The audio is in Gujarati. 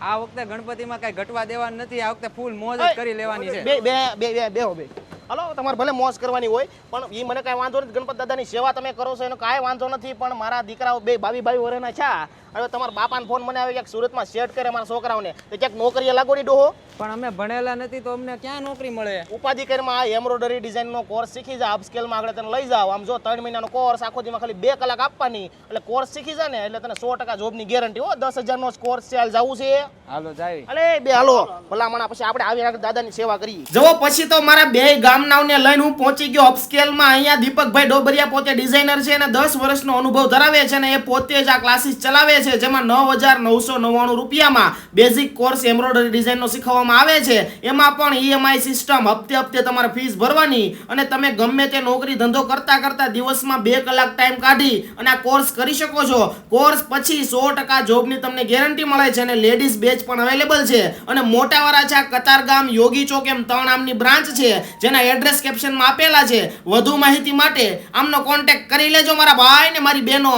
આ વખતે ગણપતિમાં કઈ ઘટવા દેવાનું નથી, આ વખતે ફૂલ મોજ જ કરી લેવાની છે. બે હલો, તમારે ભલે મોજ કરવાની હોય પણ એ મને કાંઈ વાંધો નથી. ગણપત દાદાની સેવા તમે કરો છો એનો કાંઈ વાંધો નથી, પણ મારા દીકરાઓ 22 વર્ષના છે. હવે તમારા બાપાનો ફોન મને આવે ક્યાંક સુરતમાં સેટ કરે મારા છોકરાઓને, તો ક્યાંક નોકરીએ લાગોડી ડોહો. પણ અમે ભણેલા નથી તો અમને ક્યાં નોકરી મળે? ઉપાધિ કરીમાં આ એમ્બ્રોઇડરી ડિઝાઇનનો કોર્સ શીખી જા, અપસ્કેલમાં આગળ તને લઈ જાઓ. આમ જો 3 મહિનાનો કોર્સ, આખો દીમાં ખાલી 2 કલાક આપવાની, એટલે કોર્સ શીખી જા ને એટલે તને 100% જોબની ગેરંટી હો. 10,000નો કોર્સ છે, હાલ જવું છે? હાલો જાય. અલે બે હાલો ભલામણા, પછી આપણે આવી દાદાની સેવા કરીએ. જવો પછી તો મારા બે ગામનાઓને લઈને હું પહોંચી ગયો અપસ્કેલમાં. અહીંયા દીપકભાઈ ડોબરિયા પોતે ડિઝાઇનર છે અને 10 વર્ષનો અનુભવ ધરાવે છે અને એ પોતે જ આ ક્લાસીસ ચલાવે છે, જેમાં 9,999 રૂપિયામાં બેઝિક કોર્સ એમ્બ્રોઇડરી ડિઝાઇનનો શીખવવામાં આવે છે. એમાં પણ EMI સિસ્ટમ, હપ્તે તમારે ફીસ ભરવાની અને તમે ગમે તે નોકરી ધંધો કરતા દિવસમાં 2 કલાક ટાઈમ કાઢી અને આ કોર્સ કરી શકો છો. કોર્સ પછી 100% જોબની તમને ગેરંટી મળે છે અને લેડીઝ બેચ પણ અવેલેબલ છે. અને મોટા વરાછા, કતારગામ, યોગી ચોક એમ 3 આમની બ્રાન્ચ છે, જેના એડ્રેસ કેપ્શનમાં આપેલા છે. વધુ માહિતી માટે આમનો કોન્ટેક્ટ કરી લેજો મારા ભાઈ ને મારી બહેનો.